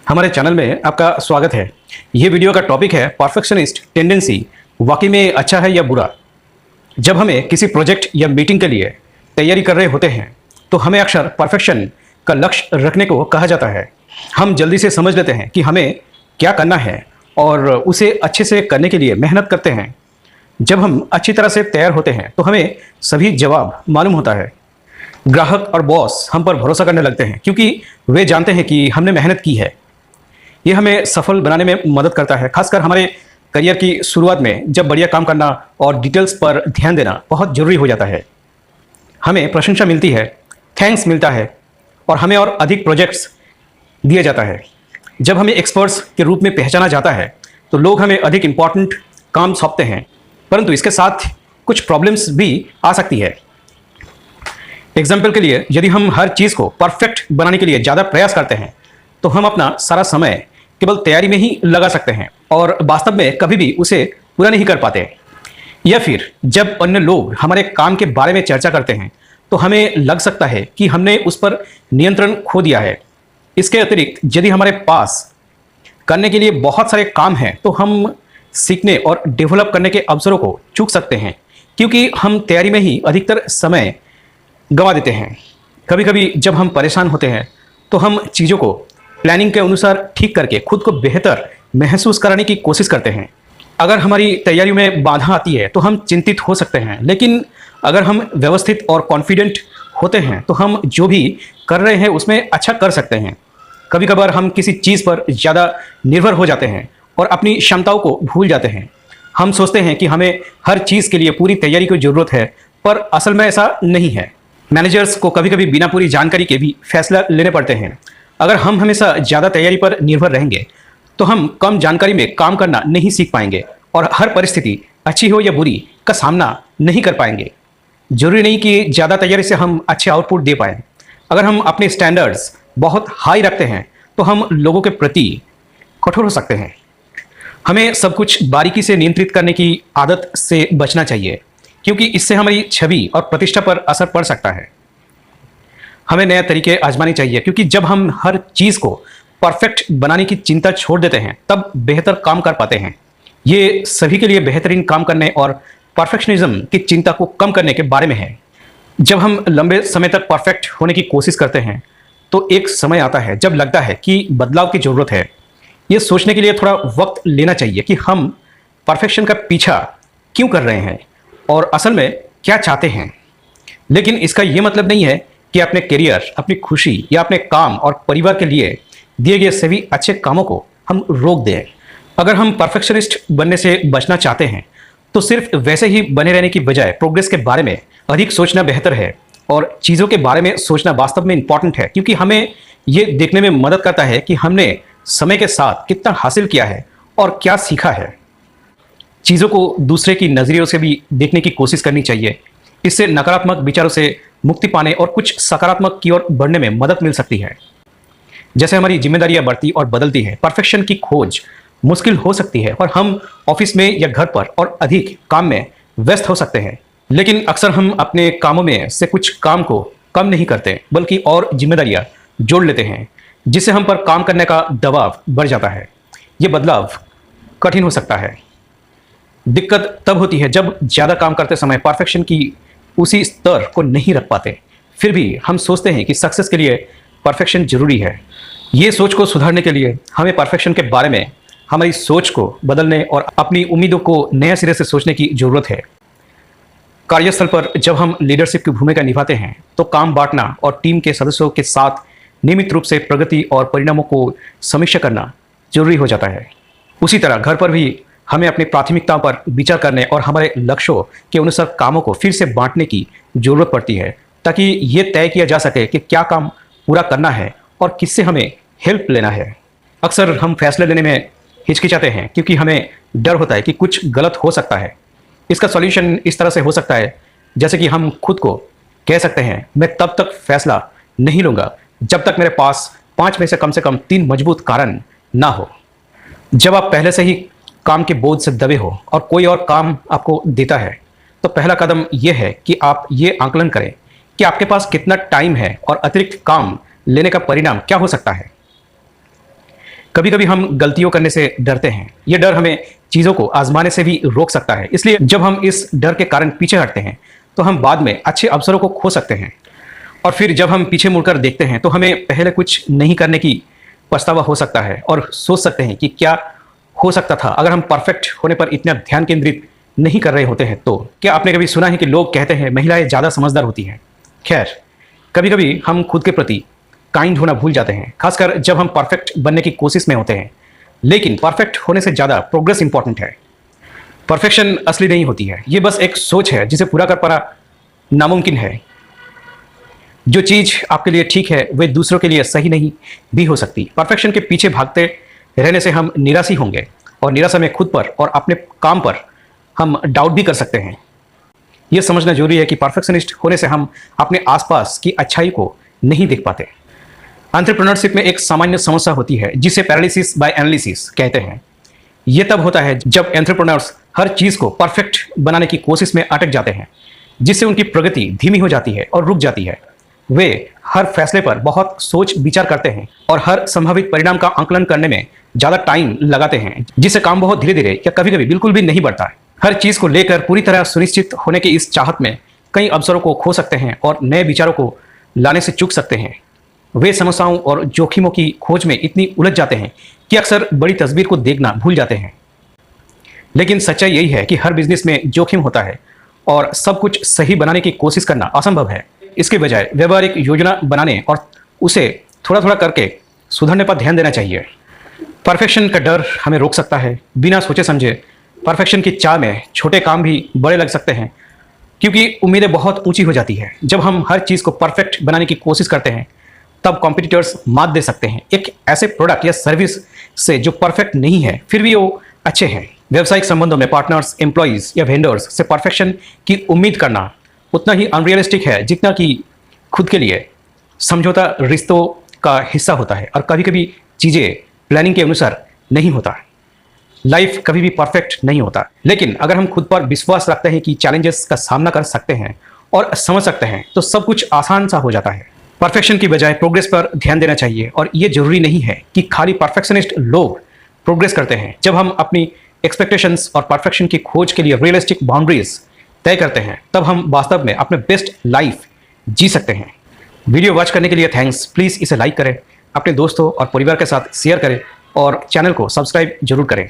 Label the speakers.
Speaker 1: हमारे चैनल में आपका स्वागत है। ये वीडियो का टॉपिक है परफेक्शनिस्ट टेंडेंसी वाकई में अच्छा है या बुरा। जब हमें किसी प्रोजेक्ट या मीटिंग के लिए तैयारी कर रहे होते हैं तो हमें अक्सर परफेक्शन का लक्ष्य रखने को कहा जाता है। हम जल्दी से समझ लेते हैं कि हमें क्या करना है और उसे अच्छे से करने के लिए मेहनत करते हैं। जब हम अच्छी तरह से तैयार होते हैं तो हमें सभी जवाब मालूम होता है। ग्राहक और बॉस हम पर भरोसा करने लगते हैं क्योंकि वे जानते हैं कि हमने मेहनत की है। ये हमें सफल बनाने में मदद करता है, खासकर हमारे करियर की शुरुआत में जब बढ़िया काम करना और डिटेल्स पर ध्यान देना बहुत ज़रूरी हो जाता है। हमें प्रशंसा मिलती है, थैंक्स मिलता है और हमें और अधिक प्रोजेक्ट्स दिया जाता है। जब हमें एक्सपर्ट्स के रूप में पहचाना जाता है तो लोग हमें अधिक इम्पॉर्टेंट काम सौंपते हैं, परंतु इसके साथ कुछ प्रॉब्लम्स भी आ सकती है। एग्जाम्पल के लिए, यदि हम हर चीज़ को परफेक्ट बनाने के लिए ज़्यादा प्रयास करते हैं तो हम अपना सारा समय केवल तैयारी में ही लगा सकते हैं और वास्तव में कभी भी उसे पूरा नहीं कर पाते। या फिर जब अन्य लोग हमारे काम के बारे में चर्चा करते हैं तो हमें लग सकता है कि हमने उस पर नियंत्रण खो दिया है। इसके अतिरिक्त यदि हमारे पास करने के लिए बहुत सारे काम हैं तो हम सीखने और डेवलप करने के अवसरों को चूक सकते हैं क्योंकि हम तैयारी में ही अधिकतर समय गंवा देते हैं। कभी कभी जब हम परेशान होते हैं तो हम चीज़ों को प्लानिंग के अनुसार ठीक करके खुद को बेहतर महसूस कराने की कोशिश करते हैं। अगर हमारी तैयारी में बाधा आती है तो हम चिंतित हो सकते हैं, लेकिन अगर हम व्यवस्थित और कॉन्फिडेंट होते हैं तो हम जो भी कर रहे हैं उसमें अच्छा कर सकते हैं। कभी कभार हम किसी चीज़ पर ज़्यादा निर्भर हो जाते हैं और अपनी क्षमताओं को भूल जाते हैं। हम सोचते हैं कि हमें हर चीज़ के लिए पूरी तैयारी की ज़रूरत है, पर असल में ऐसा नहीं है। मैनेजर्स को कभी कभी बिना पूरी जानकारी के भी फैसला लेने पड़ते हैं। अगर हम हमेशा ज़्यादा तैयारी पर निर्भर रहेंगे तो हम कम जानकारी में काम करना नहीं सीख पाएंगे और हर परिस्थिति अच्छी हो या बुरी का सामना नहीं कर पाएंगे। जरूरी नहीं कि ज़्यादा तैयारी से हम अच्छे आउटपुट दे पाएँ। अगर हम अपने स्टैंडर्ड्स बहुत हाई रखते हैं तो हम लोगों के प्रति कठोर हो सकते हैं। हमें सब कुछ बारीकी से नियंत्रित करने की आदत से बचना चाहिए क्योंकि इससे हमारी छवि और प्रतिष्ठा पर असर पड़ सकता है। हमें नए तरीके आजमाने चाहिए क्योंकि जब हम हर चीज़ को परफेक्ट बनाने की चिंता छोड़ देते हैं तब बेहतर काम कर पाते हैं। ये सभी के लिए बेहतरीन काम करने और परफेक्शनिज्म की चिंता को कम करने के बारे में है। जब हम लंबे समय तक परफेक्ट होने की कोशिश करते हैं तो एक समय आता है जब लगता है कि बदलाव की ज़रूरत है। ये सोचने के लिए थोड़ा वक्त लेना चाहिए कि हम परफेक्शन का पीछा क्यों कर रहे हैं और असल में क्या चाहते हैं। लेकिन इसका ये मतलब नहीं है कि अपने करियर, अपनी खुशी या अपने काम और परिवार के लिए दिए गए सभी अच्छे कामों को हम रोक दें। अगर हम परफेक्शनिस्ट बनने से बचना चाहते हैं तो सिर्फ वैसे ही बने रहने की बजाय प्रोग्रेस के बारे में अधिक सोचना बेहतर है। और चीज़ों के बारे में सोचना वास्तव में इम्पॉर्टेंट है क्योंकि हमें ये देखने में मदद करता है कि हमने समय के साथ कितना हासिल किया है और क्या सीखा है। चीज़ों को दूसरे की नज़रियों से भी देखने की कोशिश करनी चाहिए। इससे नकारात्मक विचारों से मुक्ति पाने और कुछ सकारात्मक की ओर बढ़ने में मदद मिल सकती है। जैसे हमारी जिम्मेदारियां बढ़ती और बदलती हैं, परफेक्शन की खोज मुश्किल हो सकती है और हम ऑफिस में या घर पर और अधिक काम में व्यस्त हो सकते हैं। लेकिन अक्सर हम अपने कामों में से कुछ काम को कम नहीं करते बल्कि और जिम्मेदारियां जोड़ लेते हैं, जिससे हम पर काम करने का दबाव बढ़ जाता है। ये बदलाव कठिन हो सकता है। दिक्कत तब होती है जब ज़्यादा काम करते समय परफेक्शन की उसी स्तर को नहीं रख पाते। फिर भी हम सोचते हैं कि सक्सेस के लिए परफेक्शन जरूरी है। ये सोच को सुधारने के लिए हमें परफेक्शन के बारे में हमारी सोच को बदलने और अपनी उम्मीदों को नए सिरे से सोचने की ज़रूरत है। कार्यस्थल पर जब हम लीडरशिप की भूमिका निभाते हैं तो काम बांटना और टीम के सदस्यों के साथ नियमित रूप से प्रगति और परिणामों को समीक्षा करना जरूरी हो जाता है। उसी तरह घर पर भी हमें अपनी प्राथमिकताओं पर विचार करने और हमारे लक्ष्यों के अनुसार कामों को फिर से बांटने की जरूरत पड़ती है ताकि ये तय किया जा सके कि क्या काम पूरा करना है और किससे हमें हेल्प लेना है। अक्सर हम फैसले लेने में हिचकिचाते हैं क्योंकि हमें डर होता है कि कुछ गलत हो सकता है। इसका सॉल्यूशन इस तरह से हो सकता है जैसे कि हम खुद को कह सकते हैं, मैं तब तक फैसला नहीं लूँगा जब तक मेरे पास 5 में से कम 3 मजबूत कारण ना हो। जब आप पहले से ही काम के बोझ से दबे हो और कोई और काम आपको देता है तो पहला कदम यह है कि आप ये आकलन करें कि आपके पास कितना टाइम है और अतिरिक्त काम लेने का परिणाम क्या हो सकता है। कभी कभी हम गलतियों करने से डरते हैं। ये डर हमें चीज़ों को आजमाने से भी रोक सकता है। इसलिए जब हम इस डर के कारण पीछे हटते हैं तो हम बाद में अच्छे अवसरों को खो सकते हैं। और फिर जब हम पीछे मुड़कर देखते हैं तो हमें पहले कुछ नहीं करने की पछतावा हो सकता है और सोच सकते हैं कि क्या हो सकता था अगर हम परफेक्ट होने पर इतना ध्यान केंद्रित नहीं कर रहे होते हैं। तो क्या आपने कभी सुना है कि लोग कहते हैं महिलाएं ज़्यादा समझदार होती हैं? खैर, कभी कभी हम खुद के प्रति काइंड होना भूल जाते हैं, खासकर जब हम परफेक्ट बनने की कोशिश में होते हैं। लेकिन परफेक्ट होने से ज़्यादा प्रोग्रेस इंपॉर्टेंट है। परफेक्शन असली नहीं होती है, ये बस एक सोच है जिसे पूरा कर पाना नामुमकिन है। जो चीज़ आपके लिए ठीक है वे दूसरों के लिए सही नहीं भी हो सकती। परफेक्शन के पीछे भागते रहने से हम निराश ही होंगे और निराशा में खुद पर और अपने काम पर हम डाउट भी कर सकते हैं। यह समझना जरूरी है कि परफेक्शनिस्ट होने से हम अपने आसपास की अच्छाई को नहीं देख पाते। एंटरप्रेन्योरशिप में एक सामान्य समस्या होती है जिसे पैरालिसिस बाय एनालिसिस कहते हैं। यह तब होता है जब एंटरप्रेन्योर्स हर चीज़ को परफेक्ट बनाने की कोशिश में अटक जाते हैं, जिससे उनकी प्रगति धीमी हो जाती है और रुक जाती है। वे हर फैसले पर बहुत सोच विचार करते हैं और हर संभावित परिणाम का आंकलन करने में ज़्यादा टाइम लगाते हैं, जिससे काम बहुत धीरे धीरे या कभी कभी बिल्कुल भी नहीं बढ़ता है। हर चीज़ को लेकर पूरी तरह सुनिश्चित होने की इस चाहत में कई अवसरों को खो सकते हैं और नए विचारों को लाने से चूक सकते हैं। वे समस्याओं और जोखिमों की खोज में इतनी उलझ जाते हैं कि अक्सर बड़ी तस्वीर को देखना भूल जाते हैं। लेकिन सच्चाई यही है कि हर बिजनेस में जोखिम होता है और सब कुछ सही बनाने की कोशिश करना असंभव है। इसके बजाय व्यवहारिक योजना बनाने और उसे थोड़ा थोड़ा करके सुधरने पर ध्यान देना चाहिए। परफेक्शन का डर हमें रोक सकता है। बिना सोचे समझे परफेक्शन की चाह में छोटे काम भी बड़े लग सकते हैं, क्योंकि उम्मीदें बहुत ऊंची हो जाती है। जब हम हर चीज़ को परफेक्ट बनाने की कोशिश करते हैं तब कॉम्पिटिटर्स मात दे सकते हैं एक ऐसे प्रोडक्ट या सर्विस से जो परफेक्ट नहीं है फिर भी वो अच्छे हैं। व्यावसायिक संबंधों में पार्टनर्स, एम्प्लॉयज़ या वेंडर्स से परफेक्शन की उम्मीद करना उतना ही अनरियलिस्टिक है जितना कि खुद के लिए समझौता रिश्तों का हिस्सा होता है। और कभी कभी चीज़ें प्लानिंग के अनुसार नहीं होता। लाइफ कभी भी परफेक्ट नहीं होता, लेकिन अगर हम खुद पर विश्वास रखते हैं कि चैलेंजेस का सामना कर सकते हैं और समझ सकते हैं तो सब कुछ आसान सा हो जाता है। परफेक्शन की बजाय प्रोग्रेस पर ध्यान देना चाहिए। और ये जरूरी नहीं है कि खाली परफेक्शनिस्ट लोग प्रोग्रेस करते हैं। जब हम अपनी एक्सपेक्टेशंस और परफेक्शन की खोज के लिए रियलिस्टिक बाउंड्रीज तय करते हैं तब हम वास्तव में अपने बेस्ट लाइफ जी सकते हैं। वीडियो वॉच करने के लिए थैंक्स। प्लीज़ इसे लाइक करें, अपने दोस्तों और परिवार के साथ शेयर करें और चैनल को सब्सक्राइब जरूर करें।